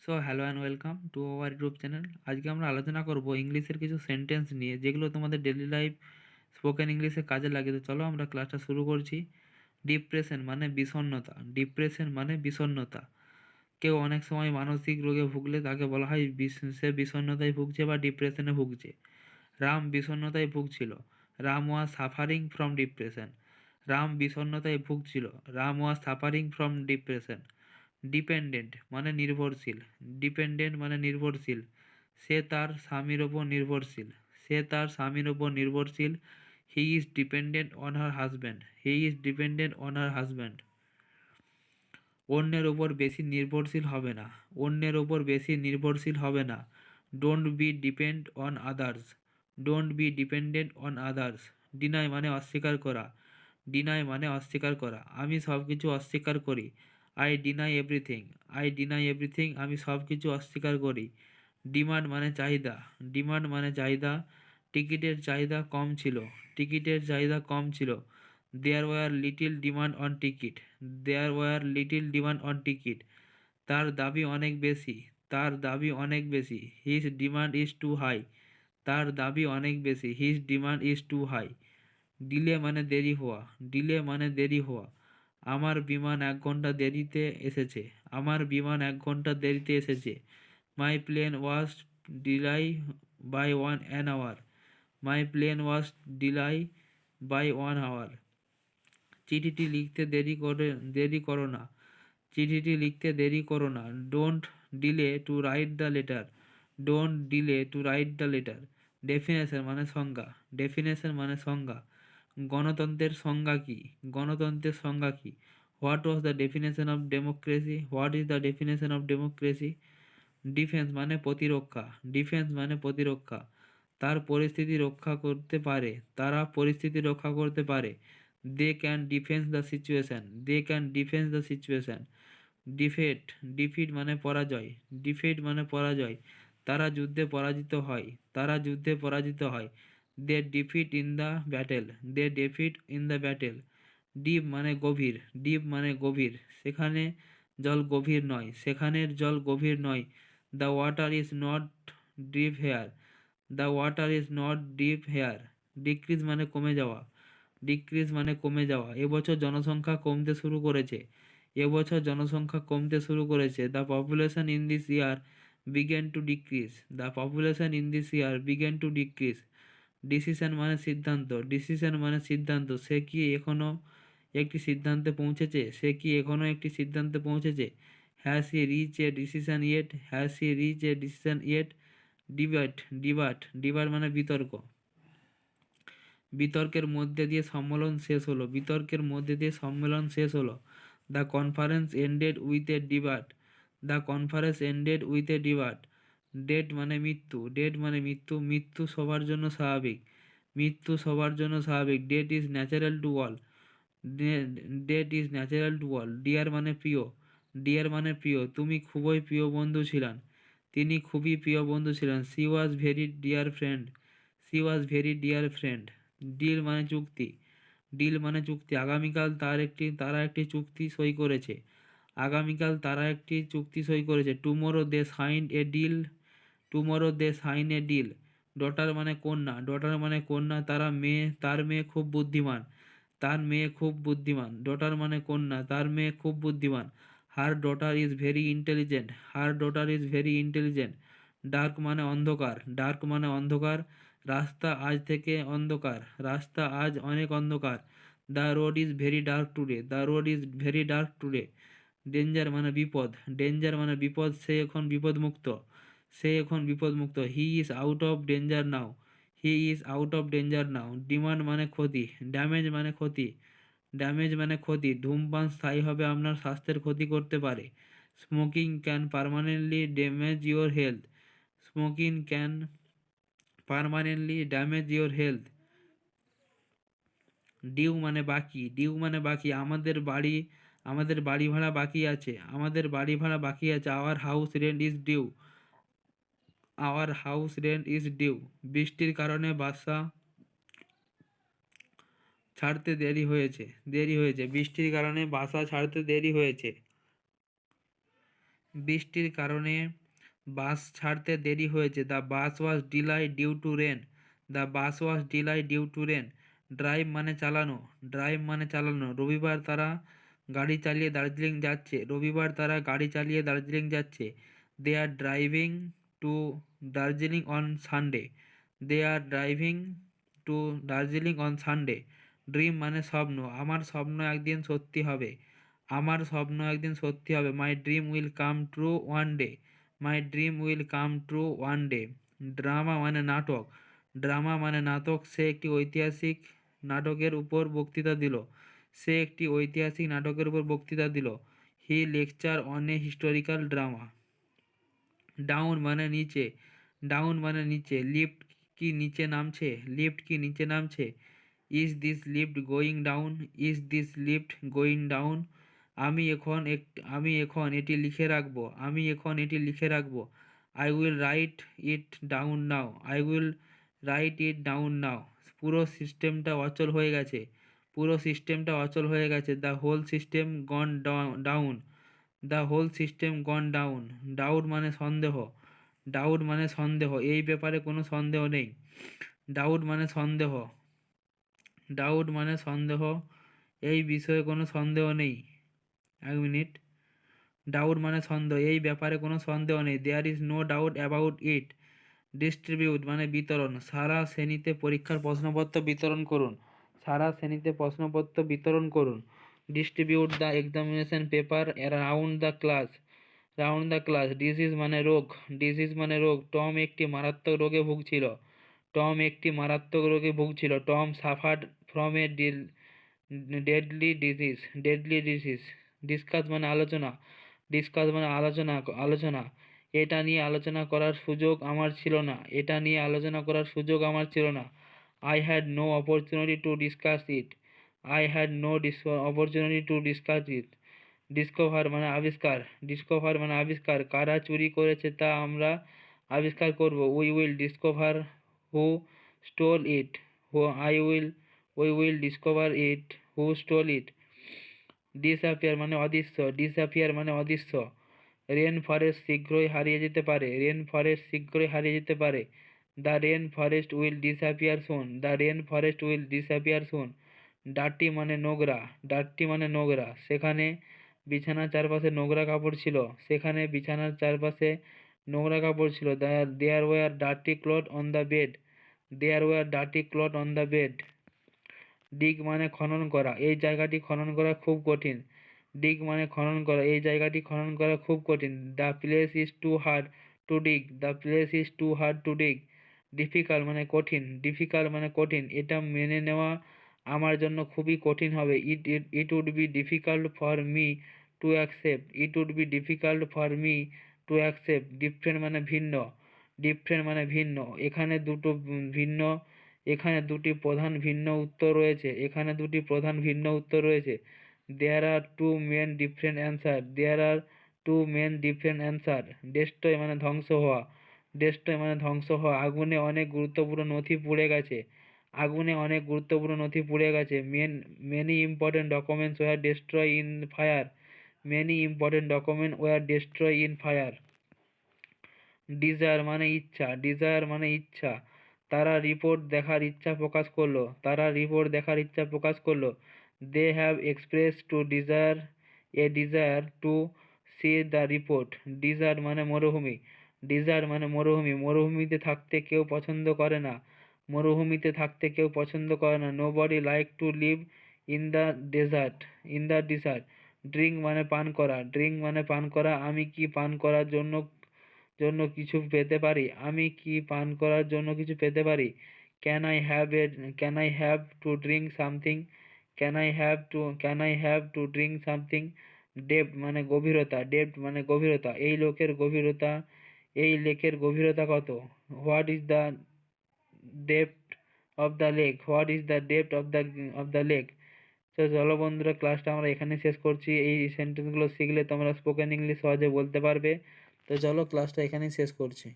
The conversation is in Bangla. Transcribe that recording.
So hello and welcome to our YouTube channel. আজকে আমরা আলোচনা করব ইংলিশের কিছু সেন্টেন্স নিয়ে, যেগুলো তোমাদের ডেলি লাইফ স্পোকেন ইংলিশে কাজে লাগে। তো চলো আমরা ক্লাসটা শুরু করছি। ডিপ্রেশন মানে বিষণ্ণতা। ডিপ্রেশন মানে বিষণ্ণতা। কেউ অনেক সময় মানসিক রোগে ভুগলে তাকে বলা হয় সে বিষণ্ণতায় ভুগছে বা ডিপ্রেশনে ভুগছে। রাম বিষণ্ণতায় ভুগছিল। Ram was suffering from depression. Ram বিষণ্ণতায় ভুগছিল। Ram was suffering from depression. Dependent মানে নির্ভরশীল। ডিপেন্ডেন্ট মানে নির্ভরশীল। সে তার স্বামীর ওপর নির্ভরশীল। সে তার স্বামীর ওপর নির্ভরশীল। He is dependent on her husband. He is dependent on her husband. অন্যের ওপর বেশি নির্ভরশীল হবে না। অন্যের ওপর বেশি নির্ভরশীল হবে না। Don't be depend on others. Don't be dependent on others. Deny মানে অস্বীকার করা। ডিনাই মানে অস্বীকার করা। আমি সব কিছু অস্বীকার করি। I deny everything. I deny everything. আমি সব কিছু অস্বীকার করি। ডিমান্ড মানে চাহিদা। ডিমান্ড মানে চাহিদা। টিকিটের চাহিদা কম ছিল। টিকিটের চাহিদা কম ছিল। There were little demand on ticket. There were little demand on ticket. তার দাবি অনেক বেশি। তার দাবি অনেক বেশি। His demand is too high. তার দাবি অনেক বেশি। His demand is too high. Delay মানে দেরি হওয়া। ডিলে মানে দেরি হওয়া। আমার বিমান 1 ঘন্টা দেরিতে এসেছে। আমার বিমান 1 ঘন্টা দেরিতে এসেছে। My plane was delay by an hour. My plane was delay by 1 hour. চিঠিটি লিখতে দেরি করো না। চিঠিটি লিখতে দেরি করো না। Don't delay to write the letter. Don't delay to write the letter. Definition মানে সংজ্ঞা। ডেফিনেশন মানে সংজ্ঞা। গণতন্ত্রের সংজ্ঞা কী? গণতন্ত্রের সংজ্ঞা কী? What was the definition of democracy? What is the definition of democracy? Defence মানে প্রতিরক্ষা। ডিফেন্স মানে প্রতিরক্ষা। তার পরিস্থিতি রক্ষা করতে পারে। তারা পরিস্থিতি রক্ষা করতে পারে। They can defence the situation. They can defence the situation. Defeat. Defeat মানে পরাজয়। ডিফিট মানে পরাজয়। তারা যুদ্ধে পরাজিত হয়। তারা যুদ্ধে পরাজিত হয়। They defeat in the battle. They defeat in the battle. Deep মানে গভীর। ডিপ মানে গভীর। সেখানে জল গভীর নয়। সেখানের জল গভীর নয়। The water is not deep here. The water is not deep here. Decrease মানে কমে যাওয়া। ডিক্রিজ মানে কমে যাওয়া। এবছর জনসংখ্যা কমতে শুরু করেছে। এবছর জনসংখ্যা কমতে শুরু করেছে। The population in this year begin to decrease. The population in this year begin to decrease. Decision মানে সিদ্ধান্ত। ডিসিশন মানে সিদ্ধান্ত। সে কি এখনও একটি সিদ্ধান্তে পৌঁছেছে? সে কি এখনও একটি সিদ্ধান্তে পৌঁছেছে? Has he reach a decision yet? Has he reach a decision yet? Debate. Debate. Debate মানে বিতর্ক। বিতর্কের মধ্যে দিয়ে সম্মেলন শেষ হলো। বিতর্কের মধ্যে দিয়ে সম্মেলন শেষ হলো। The conference ended with a debate. The conference ended with a debate. Dead মানে মৃত্যু। ডেড মানে মৃত্যু। মৃত্যু সবার জন্য স্বাভাবিক। মৃত্যু সবার জন্য স্বাভাবিক। Death is natural to all. Death is natural to all. Dear মানে প্রিয়। ডিয়ার মানে প্রিয়। তুমি খুবই প্রিয় বন্ধু ছিলেন। তিনি খুবই প্রিয় বন্ধু ছিলেন। She was very dear friend. She was very dear friend. Deal মানে চুক্তি। ডিল মানে চুক্তি। আগামীকাল তারা একটি চুক্তি সই করেছে। আগামীকাল তারা একটি চুক্তি সই করেছে। Tomorrow they sign a deal. Tomorrow they sign a deal. Daughter মানে কন্যা। ডটার মানে কন্যা। তার মেয়ে খুব বুদ্ধিমান। তার মেয়ে খুব বুদ্ধিমান। ডটার মানে কন্যা। তার মেয়ে খুব বুদ্ধিমান। Her daughter is very intelligent. Her daughter is very intelligent. Dark মানে অন্ধকার। ডার্ক মানে অন্ধকার। রাস্তা আজ থেকে অন্ধকার। রাস্তা আজ অনেক অন্ধকার। The road is very dark today. The road is very dark today. Danger মানে বিপদ। ডেঞ্জার মানে বিপদ। সে এখন বিপদমুক্ত। সে এখন বিপদমুক্ত। He is out of danger now. He is out of danger now. Demand মানে ক্ষতি। ড্যামেজ মানে ক্ষতি। ড্যামেজ মানে ক্ষতি। ধূমপান স্থায়ীভাবে আপনার স্বাস্থ্যের ক্ষতি করতে পারে। Smoking can permanently damage your health. Smoking can permanently damage your health. Due মানে বাকি। ডিউ মানে বাকি। আমাদের বাড়ি ভাড়া বাকি আছে। আমাদের বাড়ি ভাড়া বাকি আছে। Our house rent is due. Our house rent is due. বৃষ্টির কারণে বাসা ছাড়তে দেরি হয়েছে। দেরি হয়েছে। বৃষ্টির কারণে বাসা ছাড়তে দেরি হয়েছে। বৃষ্টির কারণে বাস ছাড়তে দেরি হয়েছে। The bus was delay due to rain. The bus was delay due to rain. Drive মানে চালানো। ড্রাইভ মানে চালানো। রবিবার তারা গাড়ি চালিয়ে দার্জিলিং যাচ্ছে। রবিবার তারা গাড়ি চালিয়ে দার্জিলিং যাচ্ছে। They are driving to Darjeeling on Sunday. They are driving to Darjeeling on Sunday. Dream মানে স্বপ্ন। আমার স্বপ্ন একদিন সত্যি হবে। আমার স্বপ্ন একদিন সত্যি হবে। My dream will come true one day. My dream will come true one day. Drama মানে নাটক। ড্রামা মানে নাটক। সে একটি ঐতিহাসিক নাটকের উপর বক্তৃতা দিল। সে একটি ঐতিহাসিক নাটকের উপর বক্তৃতা দিল। He lecture on a historical drama. Down মানে নিচে। ডাউন মানে নিচে। লিফট কি নিচে নামছে? লিফট কি নিচে নামছে? Is this lift going down? Is this lift going down? আমি এখন এটি লিখে রাখবো। আমি এখন এটি লিখে রাখবো। I will write it down now. I will write it down now. পুরো সিস্টেমটা অচল হয়ে গেছে। পুরো সিস্টেমটা অচল হয়ে গেছে। The whole system gone down. The whole system gone down. Doubt মানে সন্দেহ। ডাউট মানে সন্দেহ। এই ব্যাপারে কোনো সন্দেহ নেই। ডাউট মানে সন্দেহ। ডাউট মানে সন্দেহ। এই বিষয়ে কোনো সন্দেহ নেই। এক মিনিট। ডাউট মানে সন্দেহ। এই ব্যাপারে কোনো সন্দেহ নেই। There is no doubt about it. Distribute মানে বিতরণ। সারা শ্রেণীতে পরীক্ষার প্রশ্নপত্র বিতরণ করুন। সারা শ্রেণীতে প্রশ্নপত্র বিতরণ করুন। Distribute the examination paper around the class. Round the class. Disease মানে রোগ। ডিজিজ মানে রোগ। টম একটি মারাত্মক রোগে ভুগছিল। টম একটি মারাত্মক রোগে ভুগছিল। Tom suffered from a deadly disease. Deadly disease. Discuss মানে আলোচনা। ডিসকাস মানে আলোচনা। আলোচনা। এটা নিয়ে আলোচনা করার সুযোগ আমার ছিল না। এটা নিয়ে আলোচনা করার সুযোগ আমার ছিল না। I had no opportunity to discuss it. I had no opportunity to discuss it. Discover মানে আবিষ্কার। ডিসকভার মানে আবিষ্কার। কারা চুরি করেছে তা আমরা আবিষ্কার করব। We discover who stole it. We will discover it who stole it. Disappear মানে অদৃশ্য। ডিসঅ্যাপিয়ার মানে অদৃশ্য। রেন ফরেস্ট শীঘ্রই হারিয়ে যেতে পারে। রেন ফরেস্ট শীঘ্রই হারিয়ে যেতে পারে। The rain forest will disappear soon. The rain forest will disappear soon. Dirty মানে নোংরা। ডার্টি মানে নোংরা। সেখানে বিছানার চারপাশে নোংরা কাপড় ছিল। সেখানে বিছানার চারপাশে নোংরা কাপড় ছিল। There were dirty cloth on the bed. There were dirty cloth on the bed. Dig মানে খনন করা। এই জায়গাটি খনন করা খুব কঠিন। ডিগ মানে খনন করা। এই জায়গাটি খনন করা খুব কঠিন। The place is too hard to dig. The place is too hard to dig. Difficult মানে কঠিন। ডিফিকাল্ট মানে কঠিন। এটা মেনে নেওয়া আমার জন্য খুবই কঠিন হবে। It would be difficult for me to accept. It would be difficult for me to accept. Different মানে ভিন্ন। ডিফারেন্ট মানে ভিন্ন। এখানে দুটো ভিন্ন। এখানে দুটি প্রধান ভিন্ন উত্তর রয়েছে। এখানে দুটি প্রধান ভিন্ন উত্তর রয়েছে। There are two main different answer. There are two main different answer. Destroy মানে ধ্বংস হওয়া। ডেস্ট্রয় মানে ধ্বংস হওয়া। আগুনে অনেক গুরুত্বপূর্ণ নথি পুড়ে গেছে। আগুনে অনেক গুরুত্বপূর্ণ নথি পুড়ে গেছে। Many important documents were destroy in fire. Many important document were destroy in fire. Desire মানে ইচ্ছা। ডিজায়ার মানে ইচ্ছা। তারা রিপোর্ট দেখার ইচ্ছা প্রকাশ করলো। তারা রিপোর্ট দেখার ইচ্ছা প্রকাশ করলো। They have express to desire a desire to see the report. Desire মানে মরুভূমি। ডিজায়ার মানে মরুভূমি। মরুভূমিতে থাকতে কেউ পছন্দ করে না। মরুভূমিতে থাকতে কেউ পছন্দ করে না। Nobody like to live in the desert. In the desert. Drink মানে পান করা। ড্রিঙ্ক মানে পান করা। আমি কি পান করার জন্য জন্য কিছু পেতে পারি? আমি কি পান করার জন্য কিছু পেতে পারি? Can I have to drink something? Can I have to drink something? Depth মানে গভীরতা। ডেপথ মানে গভীরতা। এই লেকের গভীরতা কত? What is the depth of the lake? What is the depth of the lake? তো চলো বন্ধুরা, ক্লাসটা আমরা এখানে শেষ করছি। এই সেন্টেন্সগুলো শিখলে তোমরা স্পোকেন ইংলিশ সহজে বলতে পারবে। তো চলো ক্লাসটা এখানেই শেষ করছি।